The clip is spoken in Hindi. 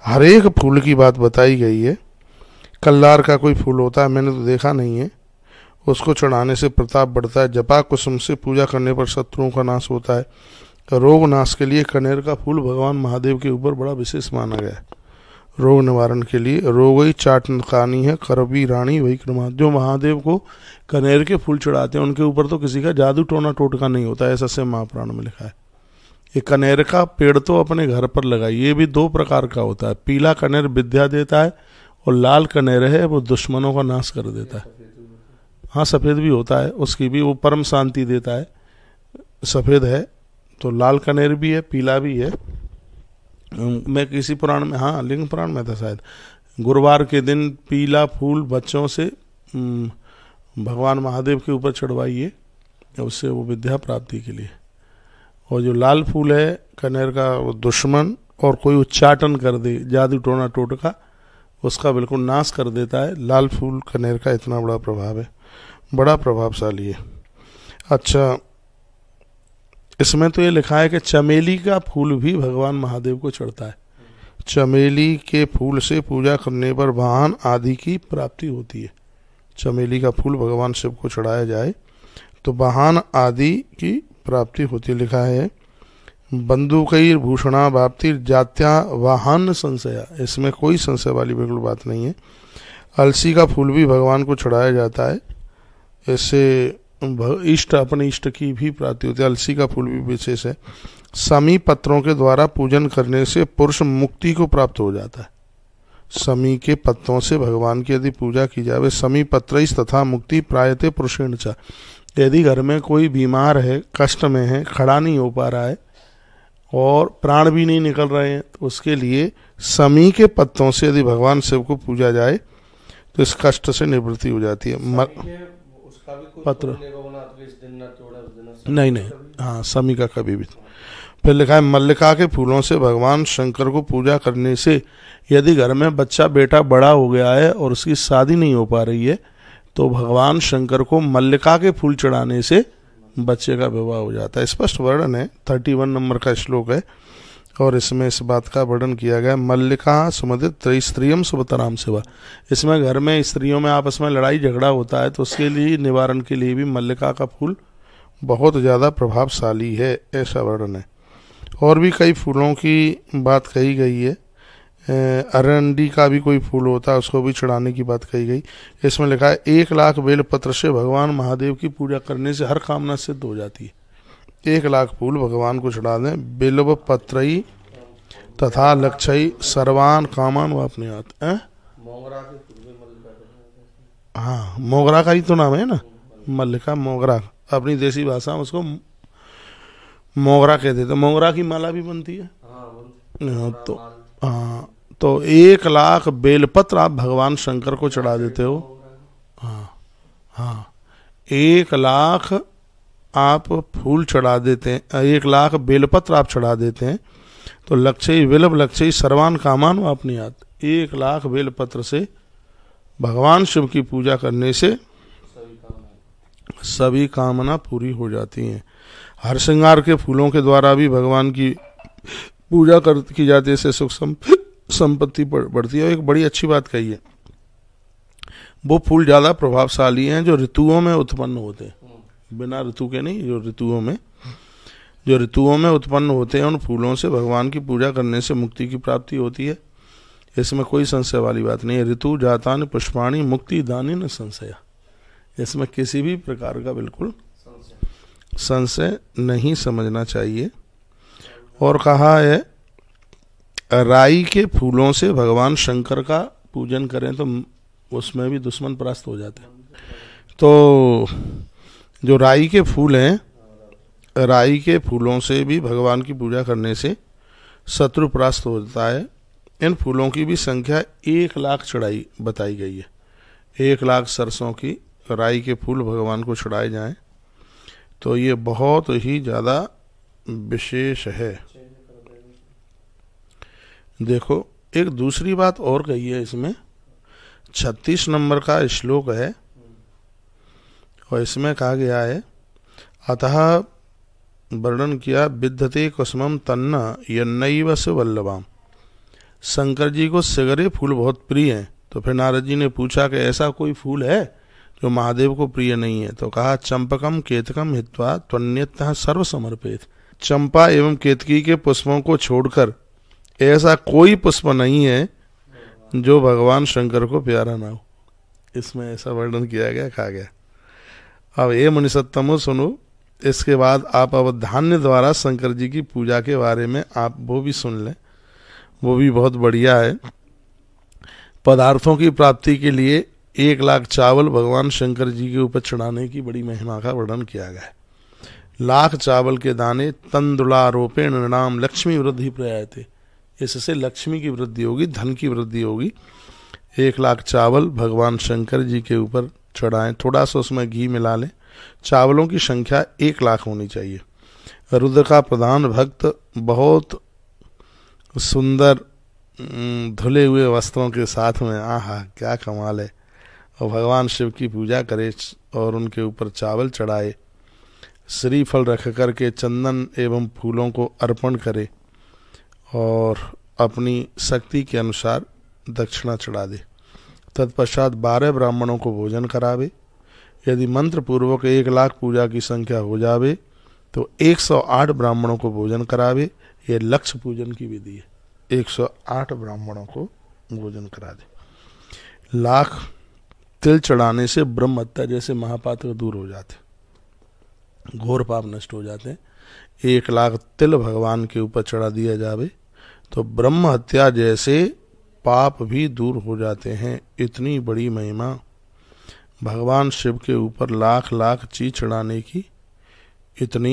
हर एक फूल की बात बताई गई है। कल्लार का कोई फूल होता है, मैंने तो देखा नहीं है, उसको चढ़ाने से प्रताप बढ़ता है। जपा कुसुम से पूजा करने पर शत्रुओं का नाश होता है। रोग नाश के लिए कनेर का फूल भगवान महादेव के ऊपर बड़ा विशेष माना गया है। रोग निवारण के लिए रोगई चाटनकानी है करबी रानी वही क्रमा। जो महादेव को कनेर के फूल चढ़ाते हैं उनके ऊपर तो किसी का जादू टोना टोटका नहीं होता, ऐसा से महापुराण में लिखा है। ये कनेर का पेड़ तो अपने घर पर लगाइए। ये भी दो प्रकार का होता है, पीला कनेर विद्या देता है और लाल कनेर है वो दुश्मनों का नाश कर देता है। हाँ सफ़ेद भी होता है, उसकी भी वो परम शांति देता है। सफ़ेद है तो लाल कनेर भी है, पीला भी है। मैं किसी पुराण में, हाँ लिंग पुराण में था शायद, गुरुवार के दिन पीला फूल बच्चों से भगवान महादेव के ऊपर चढ़वाइए, उससे वो विद्या प्राप्ति के लिए। और जो लाल फूल है कनेर का, वो दुश्मन और कोई उच्चाटन कर दे, जादू टोना टोटका, उसका बिल्कुल नाश कर देता है। लाल फूल कनेर का इतना बड़ा प्रभाव है, बड़ा प्रभावशाली है। अच्छा, इसमें तो ये लिखा है कि चमेली का फूल भी भगवान महादेव को चढ़ता है। चमेली के फूल से पूजा करने पर वाहन आदि की प्राप्ति होती है। चमेली का फूल भगवान शिव को चढ़ाया जाए तो वाहन आदि की प्राप्ति होती है। लिखा है बंदूकई भूषणा वाप्ति जात्या वाहन संशया, इसमें कोई संशय वाली बिल्कुल बात नहीं है। अलसी का फूल भी भगवान को चढ़ाया जाता है, इससे इष्ट अपने इष्ट की भी प्राप्ति होती है। अलसी का फूल भी विशेष है। समी पत्रों के द्वारा पूजन करने से पुरुष मुक्ति को प्राप्त हो जाता है। समी के पत्तों से भगवान की यदि पूजा की जाए, समी पत्र तथा मुक्ति प्रायते पुरुषेण च। यदि घर में कोई बीमार है, कष्ट में है, खड़ा नहीं हो पा रहा है और प्राण भी नहीं निकल रहे हैं, तो उसके लिए समी के पत्तों से यदि भगवान शिव को पूजा जाए तो इस कष्ट से निवृत्ति हो जाती है। पत्र नहीं, हाँ समी का कभी भी। फिर लिखा है मल्लिका के फूलों से भगवान शंकर को पूजा करने से यदि घर में बच्चा बेटा बड़ा हो गया है और उसकी शादी नहीं हो पा रही है तो भगवान शंकर को मल्लिका के फूल चढ़ाने से बच्चे का विवाह हो जाता है। स्पष्ट वर्णन है, 31 नंबर का श्लोक है और इसमें इस बात का वर्णन किया गया। मल्लिका सुमदित त्रैस्त्रियम सुभतराम सेवा। इसमें घर में स्त्रियों में आपस में लड़ाई झगड़ा होता है तो उसके लिए निवारण के लिए भी मल्लिका का फूल बहुत ज़्यादा प्रभावशाली है, ऐसा वर्णन है। और भी कई फूलों की बात कही गई है। अरंडी का भी कोई फूल होता है, उसको भी चढ़ाने की बात कही गई। इसमें लिखा है 1 लाख बेलपत्र से भगवान महादेव की पूजा करने से हर कामना सिद्ध हो जाती है। 1 लाख फूल भगवान को चढ़ा दें। बिल्व पत्रई तथा लक्षई सर्वान कामान व अपने हाथ। हाँ मोगरा का ही तो नाम है ना, मल्लिका मोगरा, अपनी देसी भाषा में उसको मोगरा कहते थे। मोगरा की माला भी बनती है। तो हाँ, तो 1 लाख बेलपत्र आप भगवान शंकर को चढ़ा देते हो। हाँ 1 लाख आप फूल चढ़ा देते हैं, 1 लाख बेलपत्र आप चढ़ा देते हैं तो लक्ष्य विलभ लक्ष्य सर्वान कामान व अपनी हाथ। 1 लाख बेलपत्र से भगवान शिव की पूजा करने से सभी कामना पूरी हो जाती हैं। हर श्रृंगार के फूलों के द्वारा भी भगवान की पूजा की जाती है, इससे सुख संपत्ति बढ़ती है। एक बड़ी अच्छी बात कही है, वो फूल ज़्यादा प्रभावशाली हैं जो ऋतुओं में उत्पन्न होते हैं, बिना ऋतु के नहीं, जो ऋतुओं में उत्पन्न होते हैं उन फूलों से भगवान की पूजा करने से मुक्ति की प्राप्ति होती है। इसमें कोई संशय वाली बात नहीं है। ऋतु जातान पुष्पाणी मुक्ति दानी न संशय, इसमें किसी भी प्रकार का बिल्कुल संशय नहीं समझना चाहिए। और कहा है राई के फूलों से भगवान शंकर का पूजन करें तो उसमें भी दुश्मन परास्त हो जाते हैं। तो जो राई के फूल हैं, राई के फूलों से भी भगवान की पूजा करने से शत्रु परास्त होता है। इन फूलों की भी संख्या 1 लाख चढ़ाई बताई गई है। 1 लाख सरसों की राई के फूल भगवान को चढ़ाए जाएं तो ये बहुत ही ज़्यादा विशेष है। देखो एक दूसरी बात और कही है इसमें, 36 नंबर का श्लोक है और इसमें कहा गया है अतः वर्णन किया विद्यते कुसुमं तन्न यन्नैव से वल्लभाम शंकर जी को सिगरे फूल बहुत प्रिय हैं। तो फिर नारद जी ने पूछा कि ऐसा कोई फूल है जो महादेव को प्रिय नहीं है? तो कहा चंपकम केतकम हित्वा त्वन्यतः सर्व समर्पित। चंपा एवं केतकी के पुष्पों को छोड़कर ऐसा कोई पुष्प नहीं है जो भगवान शंकर को प्यारा ना हो। इसमें ऐसा वर्णन किया गया, कहा गया। अब ये मुनिसत्तमो सुनो, इसके बाद आप अवधान्य द्वारा शंकर जी की पूजा के बारे में आप वो भी सुन लें, वो भी बहुत बढ़िया है। पदार्थों की प्राप्ति के लिए 1 लाख चावल भगवान शंकर जी के ऊपर चढ़ाने की बड़ी महिमा का वर्णन किया गया है। 1 लाख चावल के दाने तंदुलारोपेण नृणाम लक्ष्मी वृद्धि प्रयाते, इससे लक्ष्मी की वृद्धि होगी, धन की वृद्धि होगी। 1 लाख चावल भगवान शंकर जी के ऊपर चढ़ाएं, थोड़ा सा उसमें घी मिला लें। चावलों की संख्या 1 लाख होनी चाहिए। रुद्र का प्रधान भक्त बहुत सुंदर धुले हुए वस्त्रों के साथ में, आहा क्या कमाल है, और भगवान शिव की पूजा करे और उनके ऊपर चावल चढ़ाए, श्रीफल रख करके चंदन एवं फूलों को अर्पण करे और अपनी शक्ति के अनुसार दक्षिणा चढ़ा दे। तत्पश्चात 12 ब्राह्मणों को भोजन करावे। यदि मंत्र पूर्वक 1 लाख पूजा की संख्या हो जावे तो 108 ब्राह्मणों को भोजन करावे। यह लक्ष्य पूजन की विधि है। 108 ब्राह्मणों को भोजन करा दे। 1 लाख तिल चढ़ाने से ब्रह्म हत्या जैसे महापातक दूर हो जाते, घोर पाप नष्ट हो जाते हैं। 1 लाख तिल भगवान के ऊपर चढ़ा दिया जावे तो ब्रह्म हत्या जैसे पाप भी दूर हो जाते हैं। इतनी बड़ी महिमा भगवान शिव के ऊपर 1 लाख चीज चढ़ाने की, इतनी